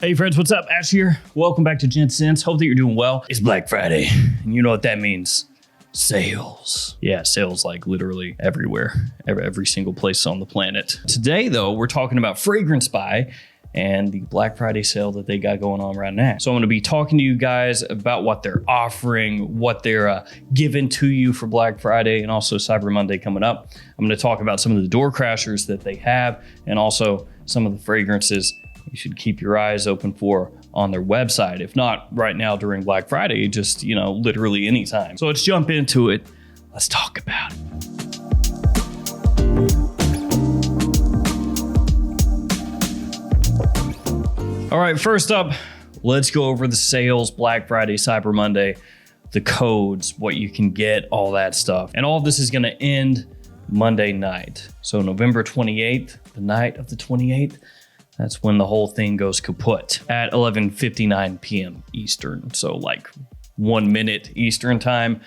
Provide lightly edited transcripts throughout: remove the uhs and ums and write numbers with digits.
Hey friends, what's up? Ash here. Welcome back to Gents. Hope that you're doing well. It's Black Friday, and you know what that means. Sales. Yeah, sales like literally everywhere, every single place on the planet. Today, though, we're talking about Fragrance Buy and the Black Friday sale that they got going on right now. So I'm going to be talking to you guys about what they're offering, what they're giving to you for Black Friday, and also Cyber Monday coming up. I'm going to talk about some of the door crashers that they have, and also some of the fragrances you should keep your eyes open for on their website. If not right now during Black Friday, just, literally anytime. So let's jump into it. Let's talk about it. All right, first up, let's go over the sales, Black Friday, Cyber Monday, the codes, what you can get, all that stuff. And all of this is going to end Monday night. So November 28th, the night of the 28th, that's when the whole thing goes kaput at 11:59 p.m. Eastern. So like 1 minute Eastern time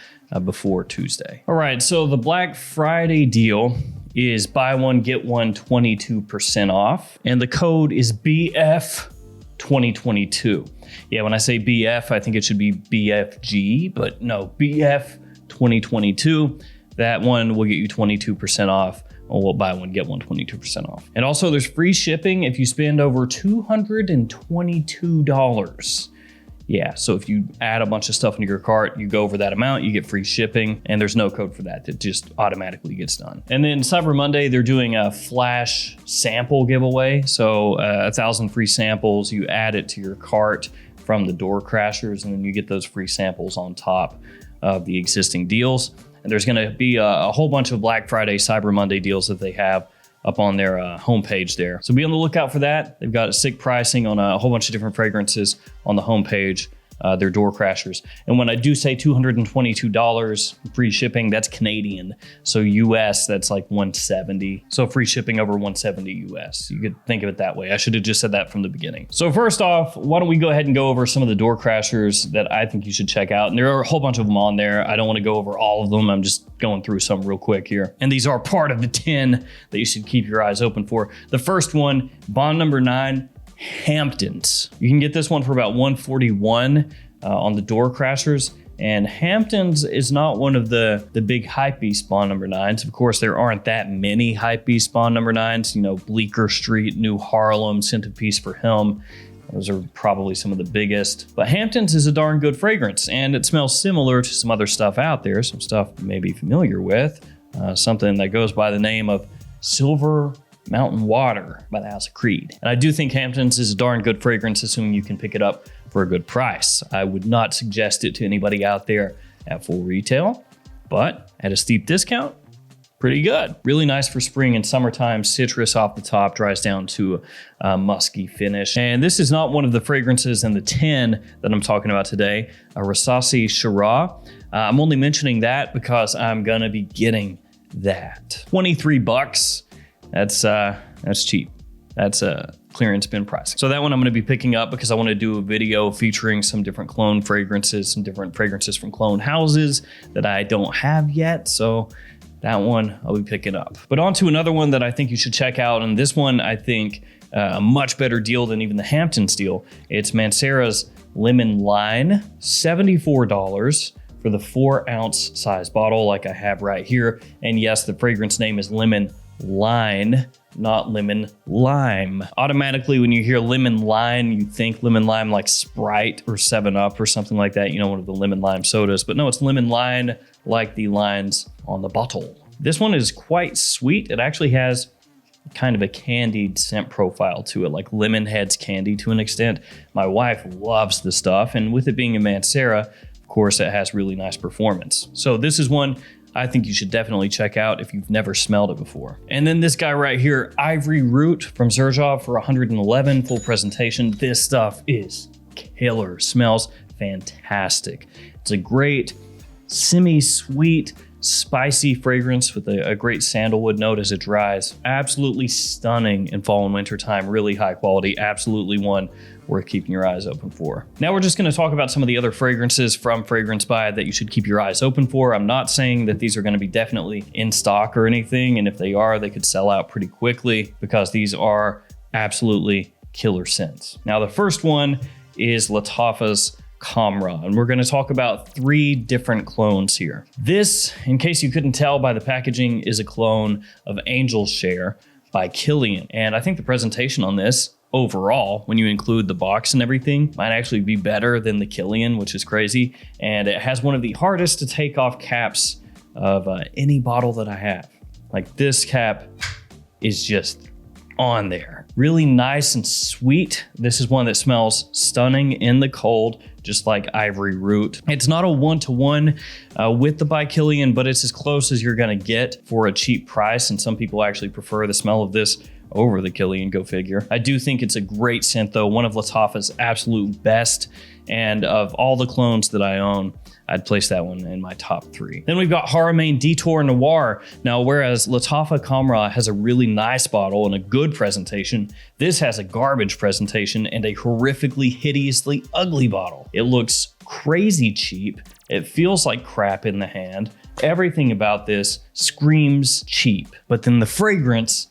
before Tuesday. All right, so the Black Friday deal is buy one, get one 22% off. And the code is BF 2022. Yeah, when I say BF, I think it should be BFG, but no, BF 2022. That one will get you 22% off. We'll buy one, get one 22% off. And also there's free shipping if you spend over $222. Yeah, so if you add a bunch of stuff into your cart, you go over that amount, you get free shipping, and there's no code for that. It just automatically gets done. And then Cyber Monday, they're doing a flash sample giveaway. So 1,000 free samples, you add it to your cart from the door crashers, and then you get those free samples on top of the existing deals. And there's going to be a whole bunch of Black Friday, Cyber Monday deals that they have up on their homepage there. So be on the lookout for that. They've got sick pricing on a whole bunch of different fragrances on the homepage. Their door crashers. And when I do say $222 free shipping, that's Canadian. So US, that's like $170. So free shipping over $170 US. You could think of it that way. I should have just said that from the beginning. So first off, why don't we go ahead and go over some of the door crashers that I think you should check out. And there are a whole bunch of them on there. I don't want to go over all of them. I'm just going through some real quick here. And these are part of the 10 that you should keep your eyes open for. The first one, bond number 9, Hamptons. You can get this one for about $141 on the door crashers. And Hamptons is not one of the big hypebeast bond number 9s. Of course, there aren't that many hypebeast bond number 9s. Bleecker Street, New Harlem, Centerpiece for Him. Those are probably some of the biggest. But Hamptons is a darn good fragrance, and it smells similar to some other stuff out there, some stuff you may be familiar with. Something that goes by the name of Silver Mountain Water by the House of Creed. And I do think Hamptons is a darn good fragrance, assuming you can pick it up for a good price. I would not suggest it to anybody out there at full retail, but at a steep discount, pretty good. Really nice for spring and summertime. Citrus off the top, dries down to a musky finish. And this is not one of the fragrances in the 10 that I'm talking about today, a Rasasi Shiraz. I'm only mentioning that because I'm gonna be getting that. $23. That's cheap. That's a clearance bin pricing. So that one I'm going to be picking up because I want to do a video featuring some different clone fragrances, some different fragrances from clone houses that I don't have yet. So that one I'll be picking up. But on to another one that I think you should check out. And this one, I think a much better deal than even the Hamptons deal. It's Mancera's Lemon Lime, $74 for the 4-ounce size bottle like I have right here. And yes, the fragrance name is Lemon Lime, not lemon lime. Automatically, when you hear lemon lime, you think lemon lime like Sprite or 7-Up or something like that, one of the lemon lime sodas. But no, it's lemon lime like the lines on the bottle. This one is quite sweet. It actually has kind of a candied scent profile to it, like lemon heads candy to an extent. My wife loves the stuff, and with it being a Mancera, of course, it has really nice performance. So this is one I think you should definitely check out if you've never smelled it before. And then this guy right here, Ivory Root from Xerjoff for $111, full presentation. This stuff is killer, smells fantastic. It's a great semi-sweet, spicy fragrance with a great sandalwood note as it dries. Absolutely stunning in fall and winter time, really high quality, absolutely one worth keeping your eyes open for. Now we're just going to talk about some of the other fragrances from Fragrance Buy that you should keep your eyes open for. I'm not saying that these are going to be definitely in stock or anything, and if they are, they could sell out pretty quickly because these are absolutely killer scents. Now, the first one is Lattafa's Camera, and we're going to talk about 3 different clones here. This, in case you couldn't tell by the packaging, is a clone of Angel Share by Kilian. And I think the presentation on this overall, when you include the box and everything, might actually be better than the Kilian, which is crazy. And it has one of the hardest to take off caps of any bottle that I have. Like, this cap is just on there. Really nice and sweet. This is one that smells stunning in the cold, just like Ivory Root. It's not a one-to-one with the by Kilian, but it's as close as you're gonna get for a cheap price. And some people actually prefer the smell of this over the Kilian, go figure. I do think it's a great scent though, one of Lattafa's absolute best. And of all the clones that I own, I'd place that one in my top 3. Then we've got Ormond Detour Noir. Now, whereas Lattafa Camera has a really nice bottle and a good presentation, this has a garbage presentation and a horrifically, hideously ugly bottle. It looks crazy cheap. It feels like crap in the hand. Everything about this screams cheap. But then the fragrance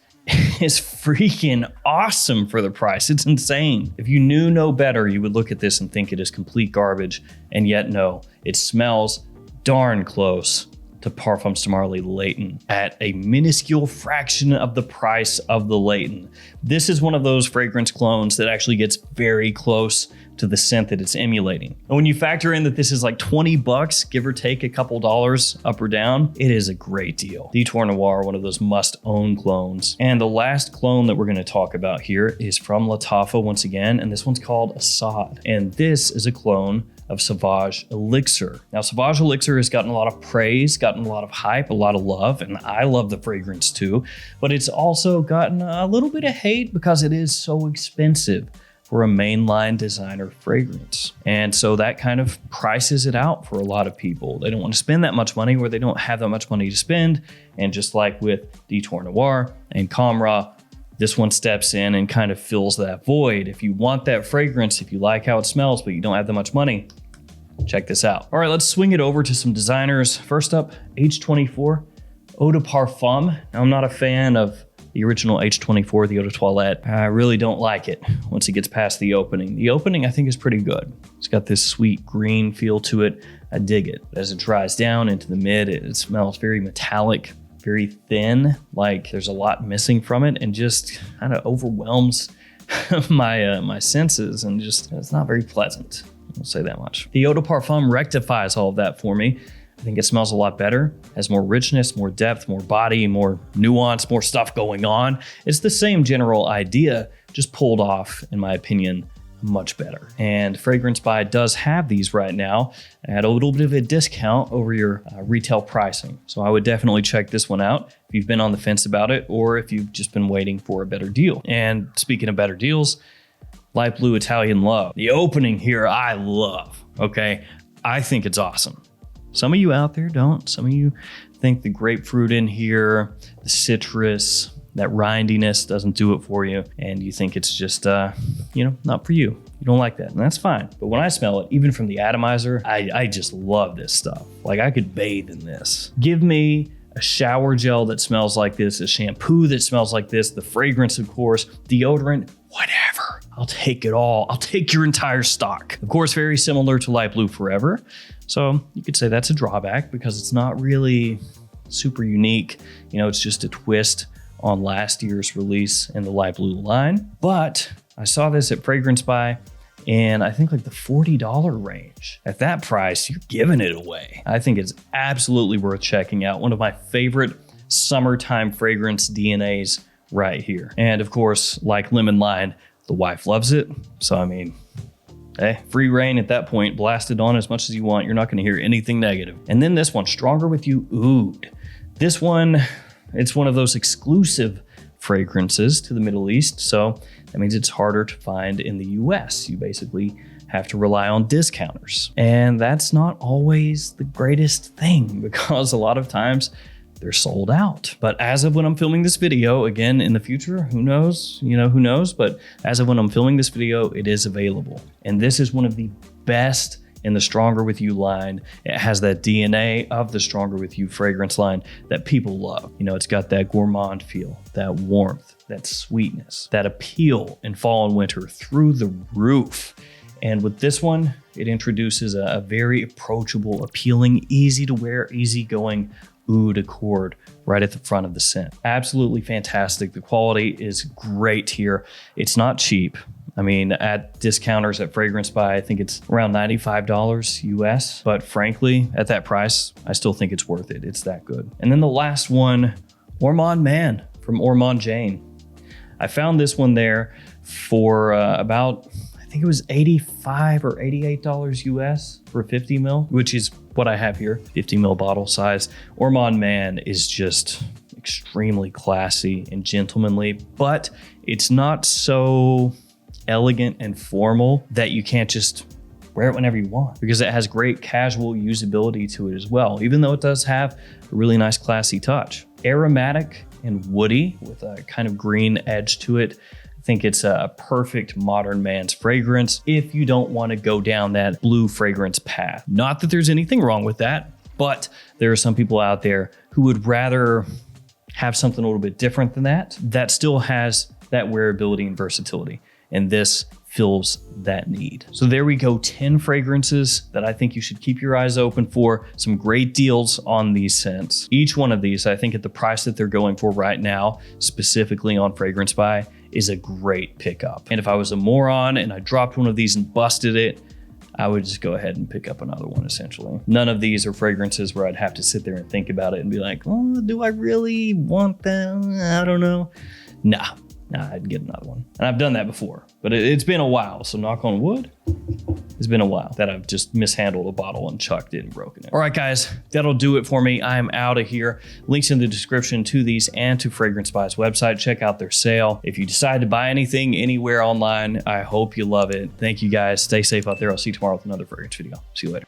is freaking awesome for the price. It's insane. If you knew no better, you would look at this and think it is complete garbage. And yet no, it smells darn close to Parfums de Marly Layton at a minuscule fraction of the price of the Layton. This is one of those fragrance clones that actually gets very close to the scent that it's emulating. And when you factor in that this is like 20 bucks, give or take a couple dollars up or down, it is a great deal. Detour Noir, one of those must-own clones. And the last clone that we're gonna talk about here is from Lattafa once again, and this one's called Assad. And this is a clone of Sauvage Elixir. Now, Sauvage Elixir has gotten a lot of praise, gotten a lot of hype, a lot of love, and I love the fragrance too, but it's also gotten a little bit of hate because it is so expensive for a mainline designer fragrance. And so that kind of prices it out for a lot of people. They don't want to spend that much money, or they don't have that much money to spend. And just like with Detour Noir and Camera, this one steps in and kind of fills that void. If you want that fragrance, if you like how it smells, but you don't have that much money, check this out. All right, let's swing it over to some designers. First up, H24 Eau de Parfum. Now, I'm not a fan of the original H24, the Eau de Toilette. I really don't like it once it gets past the opening. The opening, I think, is pretty good. It's got this sweet green feel to it. I dig it. As it dries down into the mid, it smells very metallic, very thin, like there's a lot missing from it, and just kind of overwhelms my senses, and just, it's not very pleasant. I'll say that much. The Eau de Parfum rectifies all of that for me. I think it smells a lot better, has more richness, more depth, more body, more nuance, more stuff going on. It's the same general idea, just pulled off, in my opinion, much better. And Fragrance Buy does have these right now at a little bit of a discount over your retail pricing. So I would definitely check this one out if you've been on the fence about it, or if you've just been waiting for a better deal. And speaking of better deals, Light Blue Italian Love. The opening here, I love, okay? I think it's awesome. Some of you out there don't. Some of you think the grapefruit in here, the citrus, that rindiness doesn't do it for you, and you think it's just, not for you. You don't like that, and that's fine. But when I smell it, even from the atomizer, I just love this stuff. Like, I could bathe in this. Give me a shower gel that smells like this, a shampoo that smells like this, the fragrance, of course, deodorant, whatever. I'll take it all. I'll take your entire stock. Of course, very similar to Light Blue Forever. So you could say that's a drawback because it's not really super unique. It's just a twist on last year's release in the Light Blue line. But I saw this at Fragrance Buy, and I think like the $40 range. At that price, you're giving it away. I think it's absolutely worth checking out. One of my favorite summertime fragrance DNAs right here. And of course, like Lemon Lime, the wife loves it. So I mean, hey, free reign at that point, blast it on as much as you want. You're not gonna hear anything negative. And then this one, Stronger With You Oud. This one, it's one of those exclusive fragrances to the Middle East. So that means it's harder to find in the US. You basically have to rely on discounters. And that's not always the greatest thing because a lot of times they're sold out. But as of when I'm filming this video, again, in the future, who knows? Who knows? But as of when I'm filming this video, it is available. And this is one of the best in the Stronger With You line. It has that DNA of the Stronger With You fragrance line that people love. You know, it's got that gourmand feel, that warmth, that sweetness, that appeal in fall and winter through the roof. And with this one, it introduces a very approachable, appealing, easy to wear, easygoing oud accord right at the front of the scent. Absolutely fantastic. The quality is great here. It's not cheap. I mean, at discounters at Fragrance Buy, I think it's around $95 US. But frankly, at that price, I still think it's worth it. It's that good. And then the last one, Ormond Man from Ormond Jane. I found this one there for about, I think it was $85 or $88 US for 50 mil, which is what I have here, 50 mil bottle size. Ormond Man is just extremely classy and gentlemanly, but it's not so elegant and formal that you can't just wear it whenever you want, because it has great casual usability to it as well, even though it does have a really nice classy touch. Aromatic and woody with a kind of green edge to it. I think it's a perfect modern man's fragrance if you don't want to go down that blue fragrance path. Not that there's anything wrong with that, but there are some people out there who would rather have something a little bit different than that, that still has that wearability and versatility. And this fills that need. So there we go, 10 fragrances that I think you should keep your eyes open for. Some great deals on these scents. Each one of these, I think at the price that they're going for right now, specifically on Fragrance Buy, is a great pickup. And if I was a moron and I dropped one of these and busted it, I would just go ahead and pick up another one, essentially. None of these are fragrances where I'd have to sit there and think about it and be like, oh, do I really want them? I don't know. Nah, I'd get another one. And I've done that before, but it's been a while, so knock on wood. It's been a while that I've just mishandled a bottle and chucked it and broken it. All right, guys, that'll do it for me. I am out of here. Links in the description to these and to Fragrance Buy's website. Check out their sale. If you decide to buy anything anywhere online, I hope you love it. Thank you, guys. Stay safe out there. I'll see you tomorrow with another fragrance video. See you later.